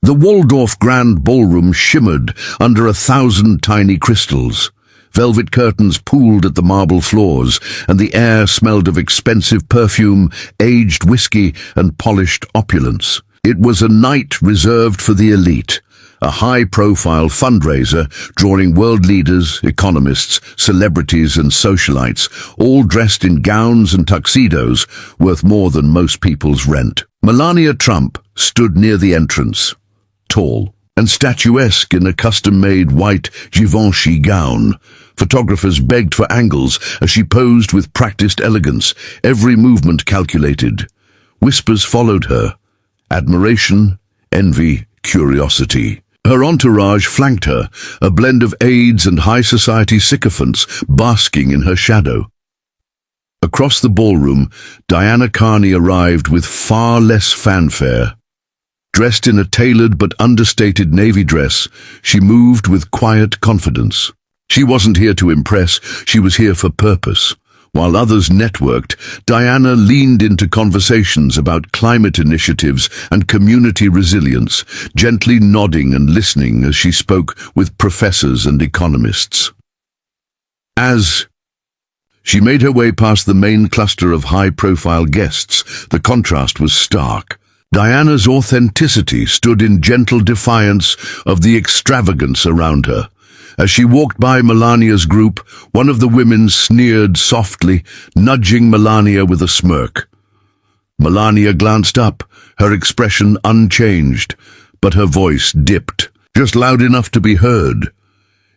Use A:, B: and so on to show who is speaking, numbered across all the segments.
A: The Waldorf Grand Ballroom shimmered under 1,000 tiny crystals. Velvet curtains pooled at the marble floors, and the air smelled of expensive perfume, aged whiskey, and polished opulence. It was a night reserved for the elite, a high-profile fundraiser drawing world leaders, economists, celebrities, and socialites, all dressed in gowns and tuxedos worth more than most people's rent. Melania Trump stood near the entrance, tall and statuesque in a custom-made white Givenchy gown. Photographers begged for angles as she posed with practiced elegance, every movement calculated. Whispers followed her. Admiration, envy, curiosity. Her entourage flanked her, a blend of aides and high society sycophants basking in her shadow. Across the ballroom, Diana Carney arrived with far less fanfare. Dressed in a tailored but understated navy dress, she moved with quiet confidence. She wasn't here to impress, she was here for purpose. While others networked, Diana leaned into conversations about climate initiatives and community resilience, gently nodding and listening as she spoke with professors and economists. As she made her way past the main cluster of high-profile guests, the contrast was stark. Diana's authenticity stood in gentle defiance of the extravagance around her. As she walked by Melania's group, one of the women sneered softly, nudging Melania with a smirk. Melania glanced up, her expression unchanged, but her voice dipped, just loud enough to be heard.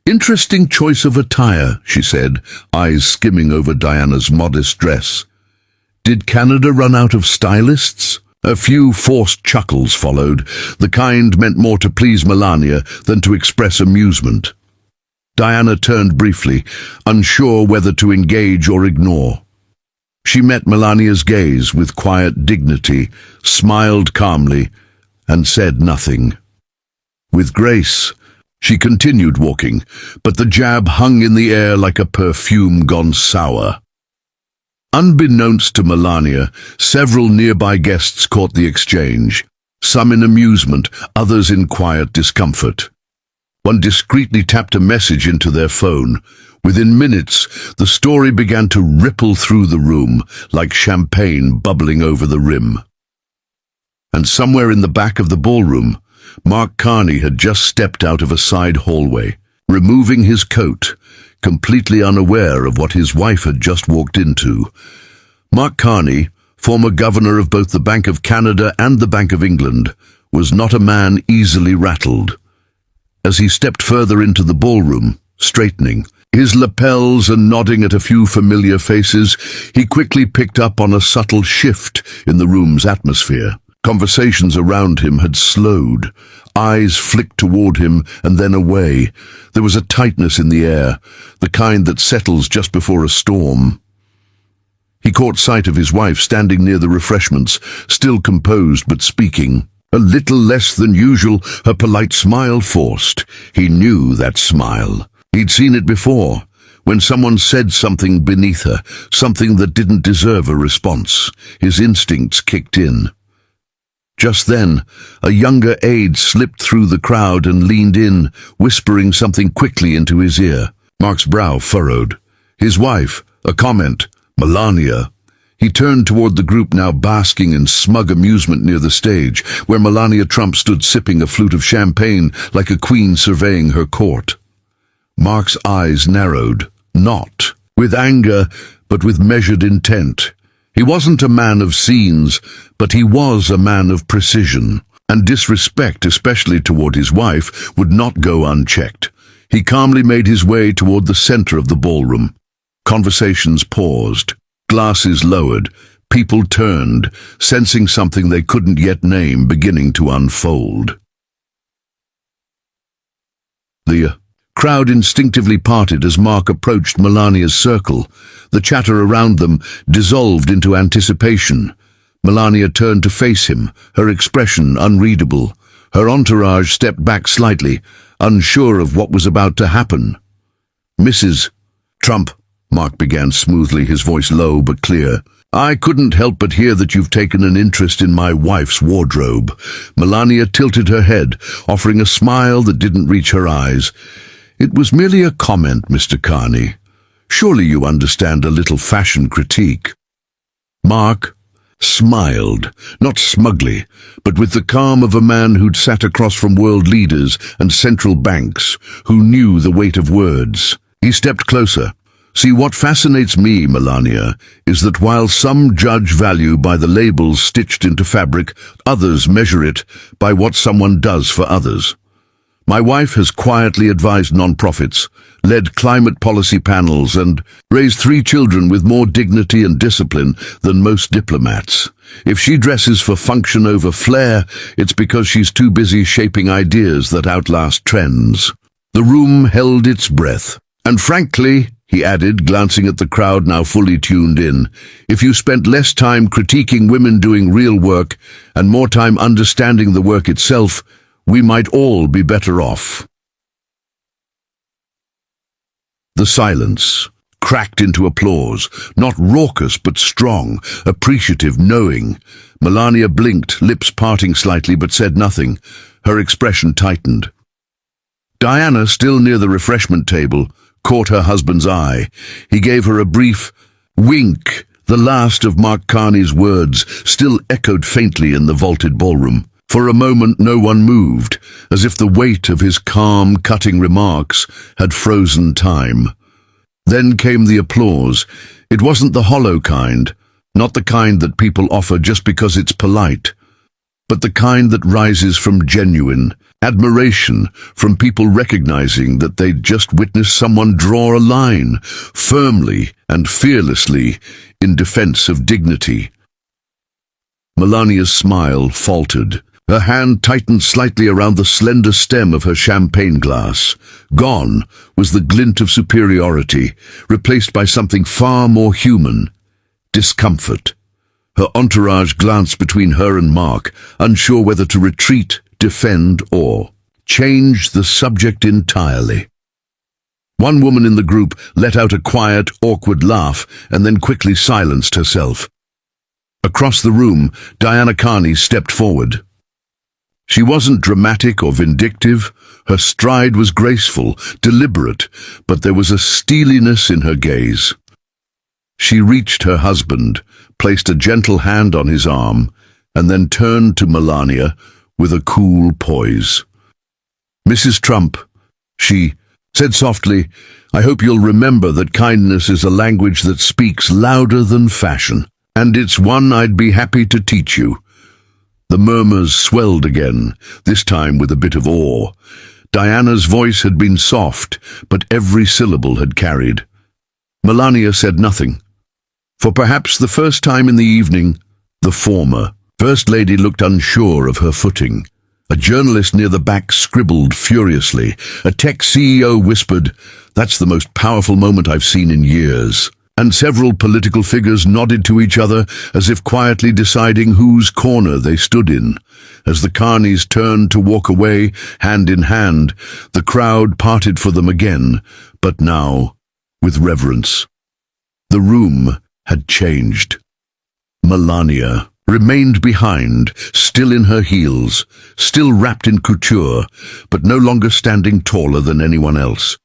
A: "Interesting choice of attire," she said, eyes skimming over Diana's modest dress. "Did Canada run out of stylists?" A few forced chuckles followed, the kind meant more to please Melania than to express amusement. Diana turned briefly, unsure whether to engage or ignore. She met Melania's gaze with quiet dignity, smiled calmly, and said nothing. With grace, she continued walking, but the jab hung in the air like a perfume gone sour. Unbeknownst to Melania, several nearby guests caught the exchange, some in amusement, others in quiet discomfort. One discreetly tapped a message into their phone. Within minutes, the story began to ripple through the room, like champagne bubbling over the rim. And somewhere in the back of the ballroom, Mark Carney had just stepped out of a side hallway, removing his coat, completely unaware of what his wife had just walked into. Mark Carney, former governor of both the Bank of Canada and the Bank of England, was not a man easily rattled. As he stepped further into the ballroom, straightening, his lapels and nodding at a few familiar faces, he quickly picked up on a subtle shift in the room's atmosphere. Conversations around him had slowed. Eyes flicked toward him and then away. There was a tightness in the air, the kind that settles just before a storm. He caught sight of his wife standing near the refreshments, still composed but speaking. A little less than usual, her polite smile forced. He knew that smile. He'd seen it before, when someone said something beneath her, something that didn't deserve a response. His instincts kicked in. Just then, a younger aide slipped through the crowd and leaned in, whispering something quickly into his ear. Mark's brow furrowed. His wife, a comment, Melania. He turned toward the group now basking in smug amusement near the stage, where Melania Trump stood sipping a flute of champagne like a queen surveying her court. Mark's eyes narrowed, not with anger, but with measured intent. He wasn't a man of scenes, but he was a man of precision, and disrespect, especially toward his wife, would not go unchecked. He calmly made his way toward the center of the ballroom. Conversations paused, glasses lowered, people turned, sensing something they couldn't yet name beginning to unfold. The crowd instinctively parted as Mark approached Melania's circle. The chatter around them dissolved into anticipation. Melania turned to face him, her expression unreadable. Her entourage stepped back slightly, unsure of what was about to happen. "Mrs. Trump," Mark began smoothly, his voice low but clear. I couldn't help but hear that you've taken an interest in my wife's wardrobe. Melania tilted her head, offering a smile that didn't reach her eyes. It was merely a comment, Mr. Carney. Surely you understand a little fashion critique. Mark smiled, not smugly, but with the calm of a man who'd sat across from world leaders and central banks, who knew the weight of words. He stepped closer. See, what fascinates me, Melania, is that while some judge value by the labels stitched into fabric, others measure it by what someone does for others. My wife has quietly advised non-profits, led climate policy panels, and raised 3 children with more dignity and discipline than most diplomats. If she dresses for function over flair, it's because she's too busy shaping ideas that outlast trends. The room held its breath. And frankly, he added, glancing at the crowd now fully tuned in, if you spent less time critiquing women doing real work and more time understanding the work itself, we might all be better off. The silence cracked into applause, not raucous but strong, appreciative, knowing. Melania blinked, lips parting slightly, but said nothing. Her expression tightened. Diana, still near the refreshment table, caught her husband's eye. He gave her a brief wink. The last of Mark Carney's words still echoed faintly in the vaulted ballroom. For a moment no one moved, as if the weight of his calm, cutting remarks had frozen time. Then came the applause. It wasn't the hollow kind, not the kind that people offer just because it's polite, but the kind that rises from genuine admiration, from people recognizing that they'd just witnessed someone draw a line, firmly and fearlessly, in defense of dignity. Melania's smile faltered. Her hand tightened slightly around the slender stem of her champagne glass. Gone was the glint of superiority, replaced by something far more human: discomfort. Her entourage glanced between her and Mark, unsure whether to retreat, defend, or change the subject entirely. One woman in the group let out a quiet, awkward laugh and then quickly silenced herself. Across the room, Diana Carney stepped forward. She wasn't dramatic or vindictive. Her stride was graceful, deliberate, but there was a steeliness in her gaze. She reached her husband, placed a gentle hand on his arm, and then turned to Melania with a cool poise. "Mrs. Trump," she said softly, "I hope you'll remember that kindness is a language that speaks louder than fashion, and it's one I'd be happy to teach you." The murmurs swelled again, this time with a bit of awe. Diana's voice had been soft, but every syllable had carried. Melania said nothing. For perhaps the first time in the evening, the former First Lady looked unsure of her footing. A journalist near the back scribbled furiously. A tech CEO whispered, "That's the most powerful moment I've seen in years." And several political figures nodded to each other as if quietly deciding whose corner they stood in. As the Carneys turned to walk away, hand in hand, the crowd parted for them again, but now with reverence. The room had changed. Melania remained behind, still in her heels, still wrapped in couture, but no longer standing taller than anyone else.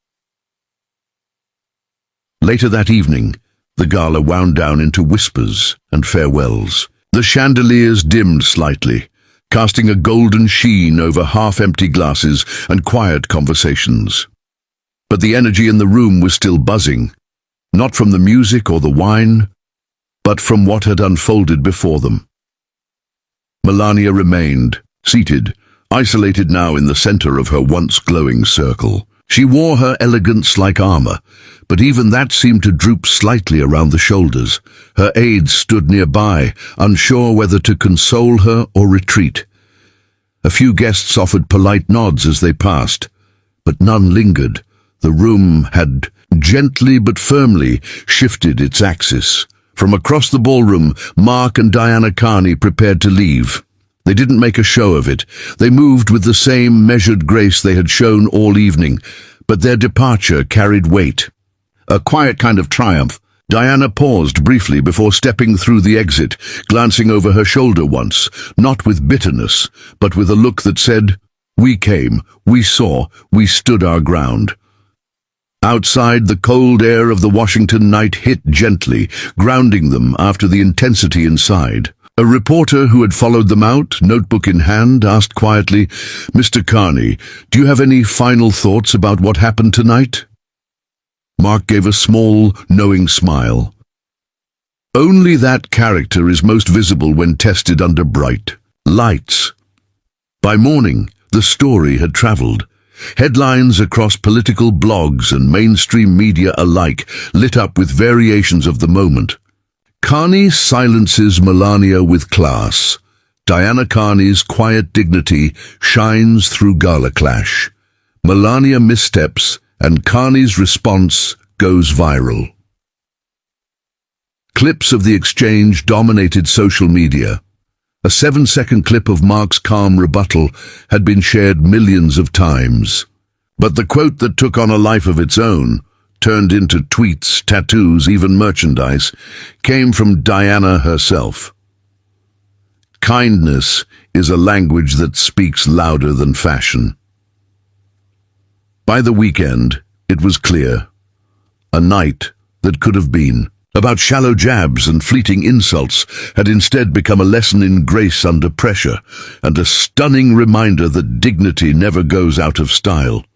A: Later that evening, the gala wound down into whispers and farewells. The chandeliers dimmed slightly, casting a golden sheen over half-empty glasses and quiet conversations. But the energy in the room was still buzzing, not from the music or the wine, but from what had unfolded before them. Melania remained, seated, isolated now in the center of her once glowing circle. She wore her elegance like armor, but even that seemed to droop slightly around the shoulders. Her aides stood nearby, unsure whether to console her or retreat. A few guests offered polite nods as they passed, but none lingered. The room had gently but firmly shifted its axis. From across the ballroom, Mark and Diana Carney prepared to leave. They didn't make a show of it. They moved with the same measured grace they had shown all evening, but their departure carried weight. A quiet kind of triumph, Diana paused briefly before stepping through the exit, glancing over her shoulder once, not with bitterness, but with a look that said, "We came, we saw, we stood our ground." Outside, the cold air of the Washington night hit gently, grounding them after the intensity inside. A reporter who had followed them out, notebook in hand, asked quietly, "Mr. Carney, do you have any final thoughts about what happened tonight?" Mark gave a small, knowing smile. Only that character is most visible when tested under bright lights. By morning, the story had traveled. Headlines across political blogs and mainstream media alike lit up with variations of the moment. Carney silences Melania with class. Diana Carney's quiet dignity shines through gala clash. Melania missteps, and Carney's response goes viral. Clips of the exchange dominated social media. A 7-second clip of Mark's calm rebuttal had been shared millions of times. But the quote that took on a life of its own, turned into tweets, tattoos, even merchandise, came from Diana herself. Kindness is a language that speaks louder than fashion. By the weekend, it was clear. A night that could have been about shallow jabs and fleeting insults had instead become a lesson in grace under pressure and a stunning reminder that dignity never goes out of style.